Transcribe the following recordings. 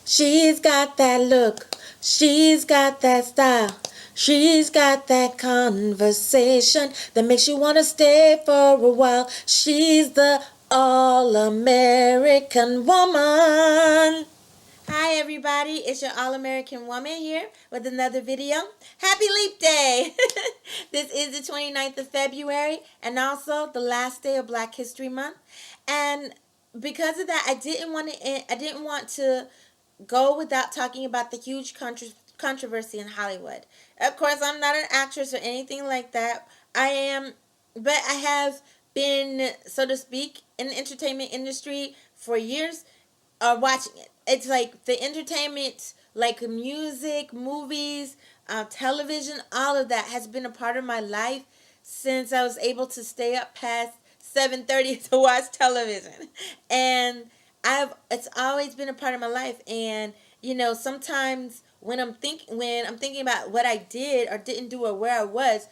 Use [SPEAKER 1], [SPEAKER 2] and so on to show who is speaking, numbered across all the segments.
[SPEAKER 1] She's got that look. She's got that style. She's got that conversation that makes you want to stay for a while. She's the all-American woman. Hi everybody, it's your All-American Woman here with another video. Happy Leap Day! This is the 29th of February and also the last day of Black History Month. And because of that, I didn't want to go without talking about the huge controversy in Hollywood. Of course, I'm not an actress or anything like that. But I have been, so to speak, in the entertainment industry for years, watching it. It's like the entertainment, like music, movies, television, all of that has been a part of my life since I was able to stay up past 7:30 to watch television. And it's always been a part of my life. And sometimes when I'm thinking about what I did or didn't do or where I was,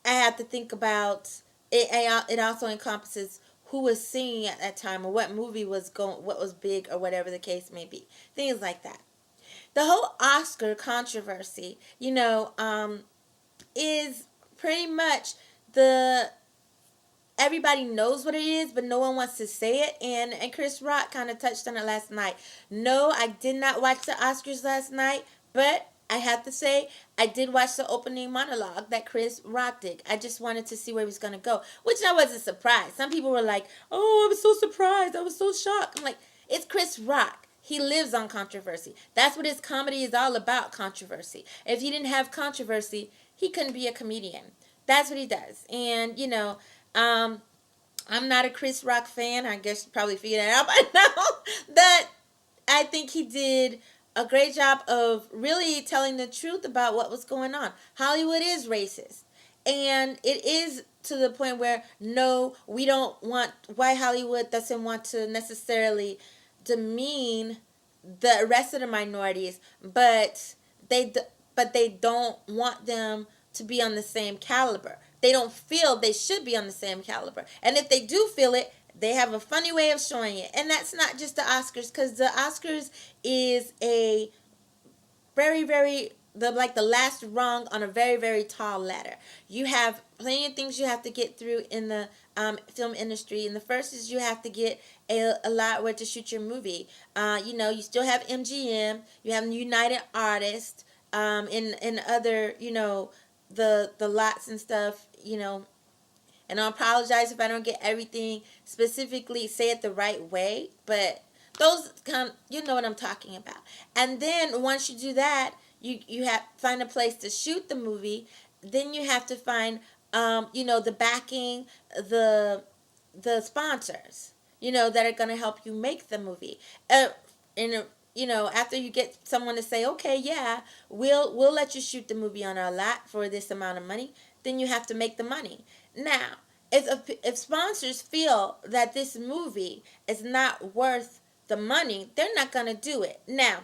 [SPEAKER 1] I have to think about it. It also encompasses who was singing at that time or what movie was going, what was big or whatever the case may be. Things like that. The whole Oscar controversy, is pretty much the everybody knows what it is, but no one wants to say it. And Chris Rock kind of touched on it last night. No, I did not watch the Oscars last night, but I have to say I did watch the opening monologue that Chris Rock did. I just wanted to see where he was going to go, which I wasn't surprised. Some people were like, "Oh, I was so surprised. I was so shocked." I'm like, it's Chris Rock. He lives on controversy. That's what his comedy is all about, controversy. If he didn't have controversy, he couldn't be a comedian. That's what he does. And, I'm not a Chris Rock fan. I guess you probably figured that out by now. That I think he did a great job of really telling the truth about what was going on. Hollywood is racist. And it is to the point where, no, we don't want, why Hollywood doesn't want to necessarily demean the rest of the minorities, but they don't want them to be on the same caliber. They don't feel they should be on the same caliber. And if they do feel it, they have a funny way of showing it. And that's not just the Oscars, because the Oscars is a very, very, the last rung on a very, very tall ladder. You have plenty of things you have to get through in the film industry. And the first is you have to get a lot where to shoot your movie. You still have MGM, you have United Artists, in other, the lots and stuff, and I apologize if I don't get everything specifically, say it the right way, but those you know what I'm talking about. And then once you do that, you have find a place to shoot the movie. Then you have to find the backing, the sponsors, that are going to help you make the movie. And after you get someone to say, okay, yeah, we'll let you shoot the movie on our lot for this amount of money, then you have to make the money. Now, if sponsors feel that this movie is not worth the money, they're not going to do it. Now,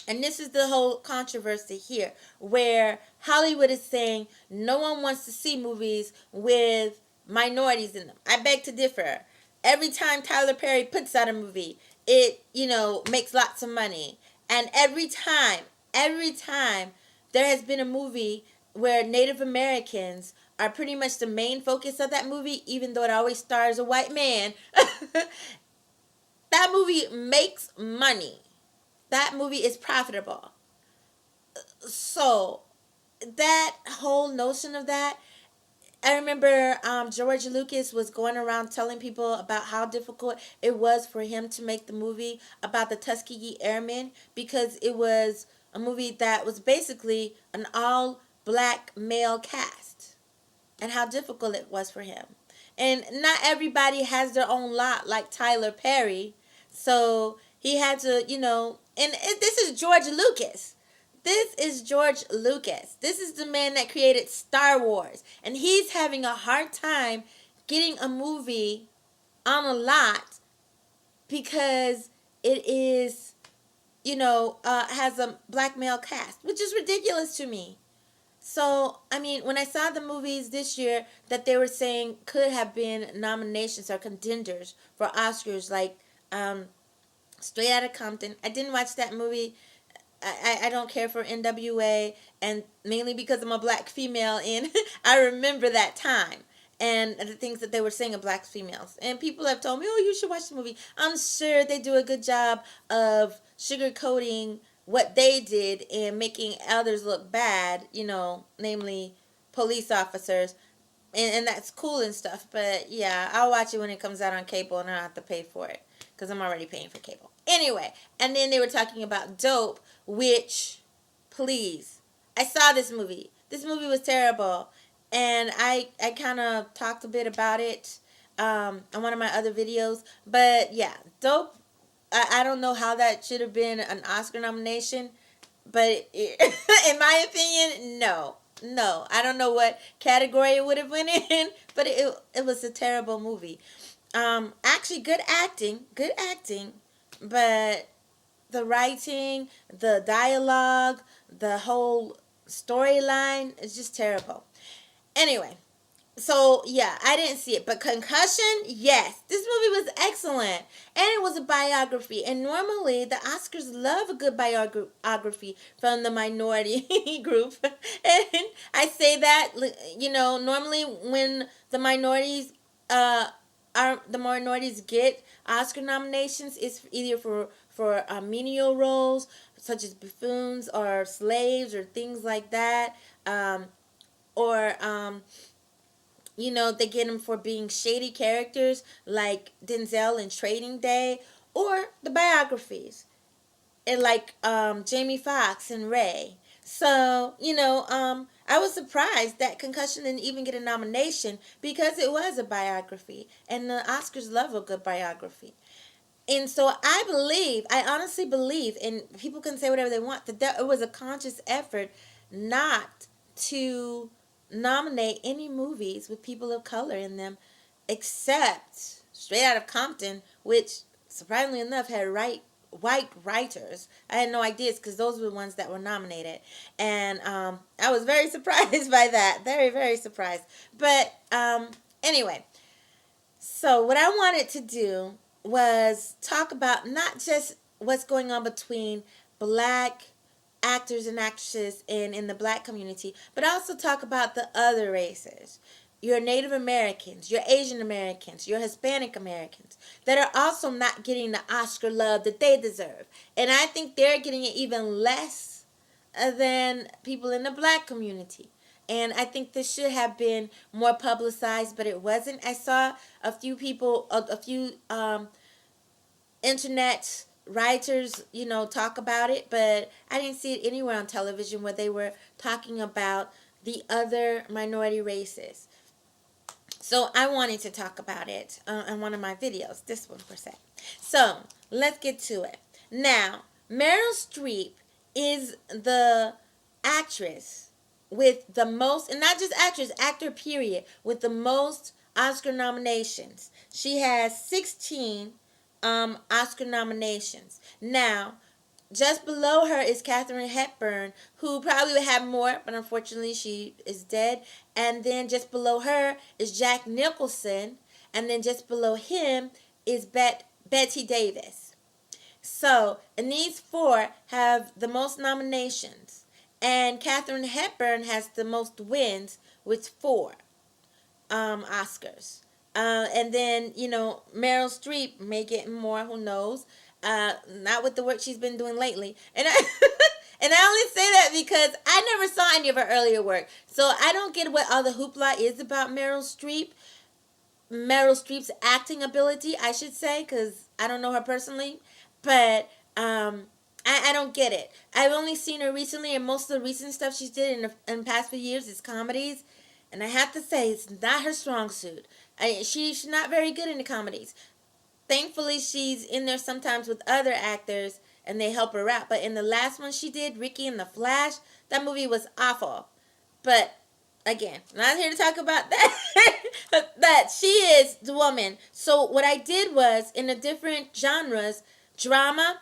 [SPEAKER 1] and this is the whole controversy here, where Hollywood is saying no one wants to see movies with minorities in them. I beg to differ. Every time Tyler Perry puts out a movie, it, makes lots of money. And every time there has been a movie where Native Americans are pretty much the main focus of that movie, even though it always stars a white man, that movie makes money. That movie is profitable. So that whole notion of that, I remember George Lucas was going around telling people about how difficult it was for him to make the movie about the Tuskegee Airmen, because it was a movie that was basically an all black male cast, and how difficult it was for him. And not everybody has their own lot like Tyler Perry, so he had to, this is George Lucas. This is George Lucas. This is the man that created Star Wars. And he's having a hard time getting a movie on a lot because it is, has a black male cast, which is ridiculous to me. So, when I saw the movies this year that they were saying could have been nominations or contenders for Oscars, like Straight Outta Compton. I didn't watch that movie. I don't care for NWA, and mainly because I'm a black female, and I remember that time and the things that they were saying of black females. And people have told me, oh, you should watch the movie. I'm sure they do a good job of sugarcoating what they did and making others look bad, namely police officers. And that's cool and stuff. But yeah, I'll watch it when it comes out on cable and I don't have to pay for it because I'm already paying for cable. Anyway, and then they were talking about Dope, which, please, I saw this movie. This movie was terrible. And I kind of talked a bit about it on one of my other videos. But yeah, Dope, I don't know how that should have been an Oscar nomination. But in my opinion, no. No, I don't know what category it would have went in, but it was a terrible movie. Actually, good acting, but the writing, the dialogue, the whole storyline is just terrible. Anyway, so yeah, I didn't see it, but Concussion, yes, this movie was excellent, and it was a biography. And normally, the Oscars love a good biography from the minority group. And I say that, normally when uh, the minorities get Oscar nominations, it's either for menial roles such as buffoons or slaves or things like that, or they get them for being shady characters like Denzel in Trading Day, or the biographies, and like Jamie Foxx and Ray. So, I was surprised that Concussion didn't even get a nomination because it was a biography, and the Oscars love a good biography. And so I honestly believe, and people can say whatever they want, that it was a conscious effort not to nominate any movies with people of color in them, except Straight Outta Compton, which surprisingly enough had white writers. I had no ideas because those were the ones that were nominated, and I was very surprised by that. Very, very surprised. But anyway, so what I wanted to do was talk about not just what's going on between black actors and actresses in the black community, but also talk about the other races. Your Native Americans, your Asian Americans, your Hispanic Americans that are also not getting the Oscar love that they deserve. And I think they're getting it even less than people in the black community. And I think this should have been more publicized, but it wasn't. I saw a few people, a few internet writers, talk about it, but I didn't see it anywhere on television where they were talking about the other minority races. So I wanted to talk about it in one of my videos, this one per se. So let's get to it. Now, Meryl Streep is the actress with the most, and not just actress, actor period, with the most Oscar nominations. She has 16 Oscar nominations. Now, just below her is Katharine Hepburn, who probably would have more, but unfortunately she is dead. And then just below her is Jack Nicholson, and then just below him is Betty Davis. So, and these four have the most nominations. And Katharine Hepburn has the most wins with 4 Oscars. And then, Meryl Streep may get more, who knows. Not with the work she's been doing lately. And I, and I only say that because I never saw any of her earlier work. So I don't get what all the hoopla is about Meryl Streep. Meryl Streep's acting ability, I should say, because I don't know her personally. But I don't get it. I've only seen her recently, and most of the recent stuff she's did in the past few years is comedies. And I have to say, it's not her strong suit. She's not very good in the comedies. Thankfully, she's in there sometimes with other actors, and they help her out. But in the last one she did, Ricky and the Flash, that movie was awful. But again, I'm not here to talk about that. That she is the woman. So what I did was, in the different genres, drama,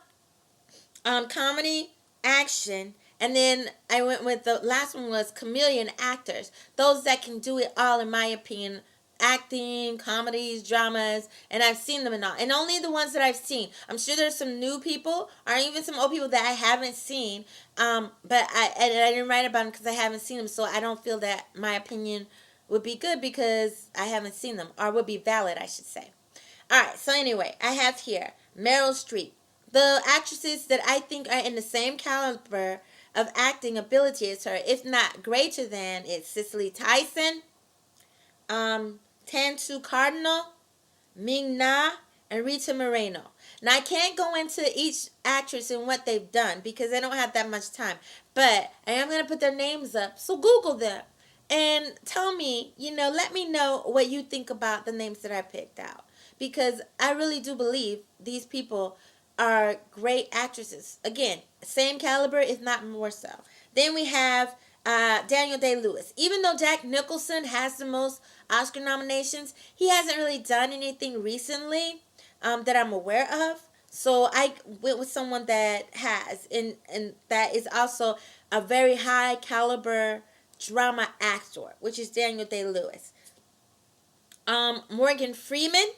[SPEAKER 1] comedy, action, and then I went with the last one was chameleon actors. Those that can do it all, in my opinion, acting, comedies, dramas, and I've seen them and all. And only the ones that I've seen. I'm sure there's some new people or even some old people that I haven't seen. But I didn't write about them because I haven't seen them, so I don't feel that my opinion would be good because I haven't seen them, or would be valid, I should say. All right. So anyway, I have here Meryl Streep. The actresses that I think are in the same caliber of acting ability as her, if not greater than, is Cicely Tyson, Tantu Cardinal, Ming Na, and Rita Moreno. Now, I can't go into each actress and what they've done because I don't have that much time. But I am going to put their names up. So Google them and tell me, let me know what you think about the names that I picked out. Because I really do believe these people are great actresses. Again, same caliber, if not more so. Then we have Daniel Day-Lewis. Even though Jack Nicholson has the most Oscar nominations, he hasn't really done anything recently that I'm aware of. So I went with someone that has, and that is also a very high caliber drama actor, which is Daniel Day-Lewis. Morgan Freeman,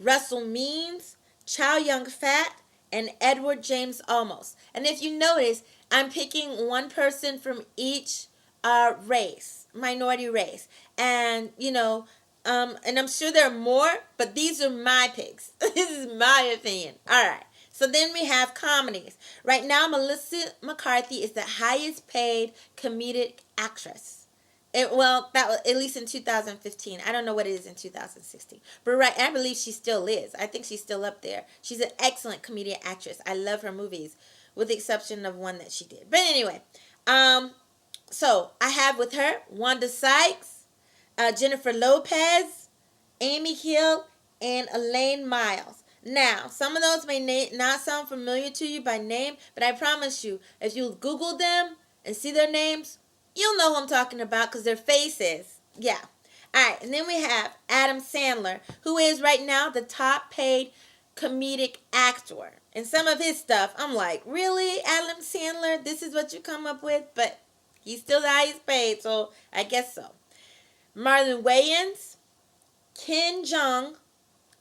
[SPEAKER 1] Russell Means, Chow Yun-fat, and Edward James Olmos. And if you notice, I'm picking one person from each race, minority race. And, and I'm sure there are more, but these are my picks. This is my opinion. All right. So then we have comedies. Right now, Melissa McCarthy is the highest paid comedic actress. That was at least in 2015. I don't know what it is in 2016. But I believe she still is. I think she's still up there. She's an excellent comedian actress. I love her movies, with the exception of one that she did. But anyway, so I have with her Wanda Sykes, Jennifer Lopez, Amy Hill, and Elaine Miles. Now, some of those may not sound familiar to you by name, but I promise you, if you Google them and see their names, you'll know who I'm talking about because their faces. Yeah. All right. And then we have Adam Sandler, who is right now the top paid comedic actor. And some of his stuff, I'm like, really, Adam Sandler? This is what you come up with? But he's still the highest paid, so I guess so. Marlon Wayans, Ken Jeong,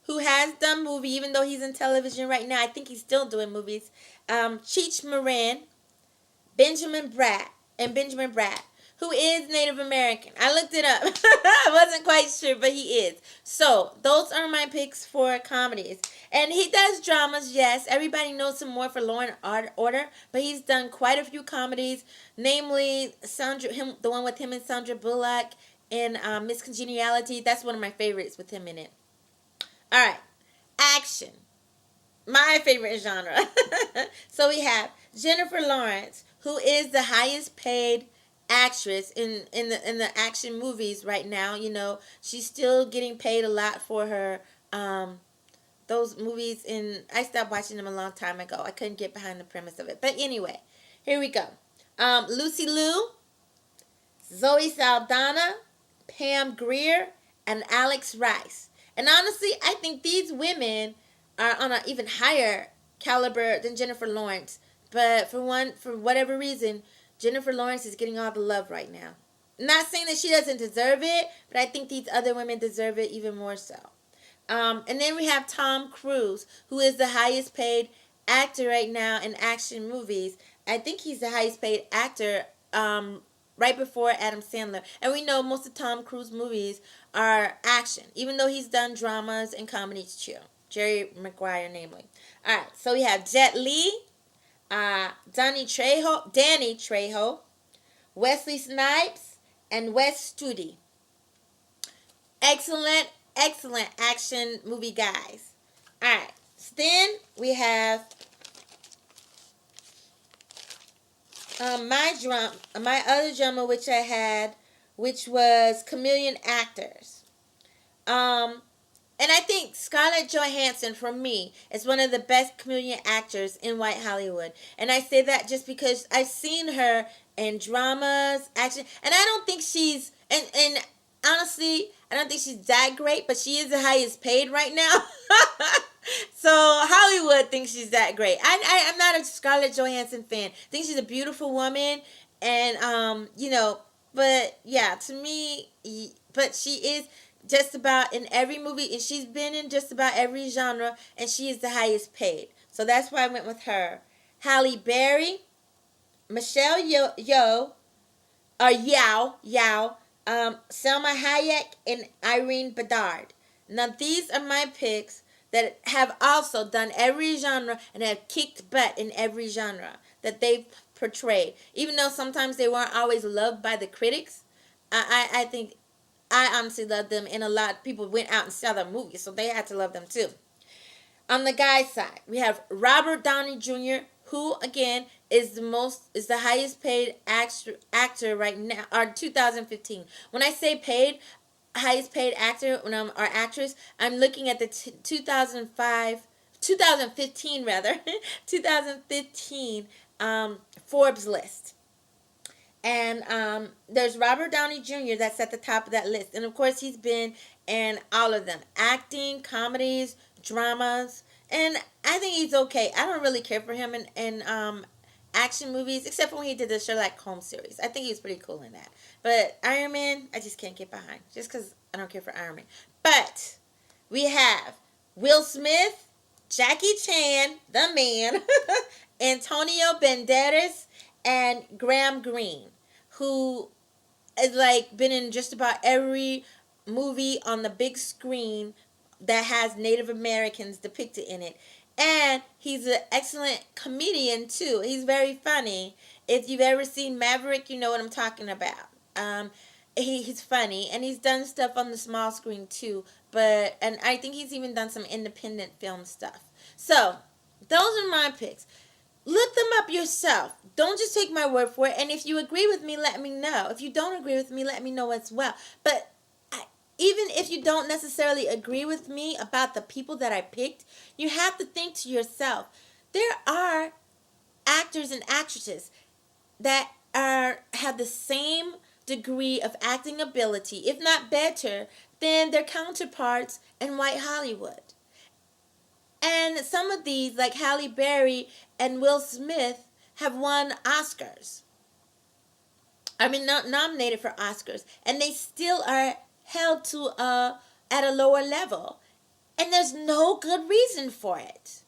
[SPEAKER 1] who has done movie, even though he's in television right now. I think he's still doing movies. Cheech Marin, Benjamin Bratt, who is Native American. I looked it up. I wasn't quite sure, but he is. So, those are my picks for comedies. And he does dramas, yes. Everybody knows him more for Law and Order, but he's done quite a few comedies, namely the one with him and Sandra Bullock in Miss Congeniality. That's one of my favorites with him in it. All right, action. My favorite genre. So we have Jennifer Lawrence, who is the highest paid actress in the action movies right now. She's still getting paid a lot for her those movies. I stopped watching them a long time ago. I couldn't get behind the premise of it. But anyway, here we go. Lucy Liu, Zoe Saldana, Pam Grier, and Alex Rice. And honestly, I think these women are on an even higher caliber than Jennifer Lawrence. But for whatever reason, Jennifer Lawrence is getting all the love right now. Not saying that she doesn't deserve it, but I think these other women deserve it even more so. And then we have Tom Cruise, who is the highest paid actor right now in action movies. I think he's the highest paid actor right before Adam Sandler. And we know most of Tom Cruise movies are action, even though he's done dramas and comedies too. Jerry Maguire, namely. All right, so we have Jet Li, Danny Trejo, Wesley Snipes, and Wes Studi. Excellent action movie guys. All right, so then we have my other drama, which I had, which was Chameleon Actors. And I think Scarlett Johansson, for me, is one of the best chameleon actors in white Hollywood. And I say that just because I've seen her in dramas, action, and I don't think she's, and honestly, I don't think she's that great, but she is the highest paid right now. So Hollywood thinks she's that great. I'm not a Scarlett Johansson fan. I think she's a beautiful woman, and but yeah, to me, but she is just about in every movie, and she's been in just about every genre, and she is the highest paid. So that's why I went with her. Halle Berry, Michelle Yao, Selma Hayek, and Irene Bedard. Now these are my picks that have also done every genre and have kicked butt in every genre that they've portrayed. Even though sometimes they weren't always loved by the critics, I think I honestly love them, and a lot of people went out and saw their movies, so they had to love them too. On the guy's side, we have Robert Downey Jr., who again is the highest paid actor right now, or 2015. When I say paid, highest paid actor or actress, I'm looking at the 2015 rather, 2015 Forbes list. And there's Robert Downey Jr. that's at the top of that list. And of course, he's been in all of them, acting, comedies, dramas. And I think he's okay. I don't really care for him in action movies, except for when he did the Sherlock Holmes series. I think he's pretty cool in that. But Iron Man, I just can't get behind, just because I don't care for Iron Man. But we have Will Smith, Jackie Chan, the man, Antonio Banderas, and Graham Greene, who is like been in just about every movie on the big screen that has Native Americans depicted in it. And he's an excellent comedian too. He's very funny. If you've ever seen Maverick, you know what I'm talking about. He's funny, and he's done stuff on the small screen too. And I think he's even done some independent film stuff. So those are my picks. Look them up yourself. Don't just take my word for it. And if you agree with me, let me know. If you don't agree with me, let me know as well. But even if you don't necessarily agree with me about the people that I picked, you have to think to yourself, there are actors and actresses that have the same degree of acting ability, if not better, than their counterparts in white Hollywood. And some of these, like Halle Berry and Will Smith, have won Oscars. I mean, not nominated for Oscars, and they still are held to at a lower level, and there's no good reason for it.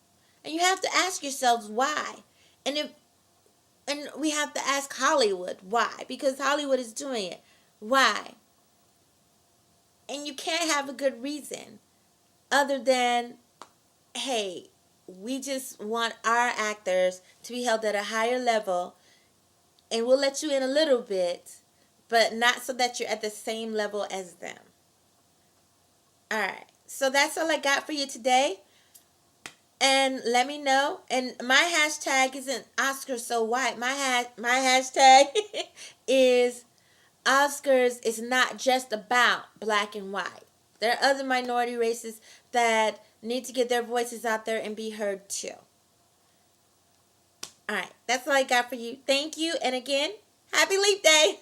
[SPEAKER 1] And you have to ask yourselves why. And we have to ask Hollywood why, because Hollywood is doing it. Why? And you can't have a good reason other than, hey, we just want our actors to be held at a higher level, and we'll let you in a little bit, but not so that you're at the same level as them. All right. So that's all I got for you today. And let me know. And my hashtag isn't Oscars so white. My hashtag is Oscars is not just about black and white. There are other minority races that need to get their voices out there and be heard too. All right. That's all I got for you. Thank you. And again, happy Leap Day.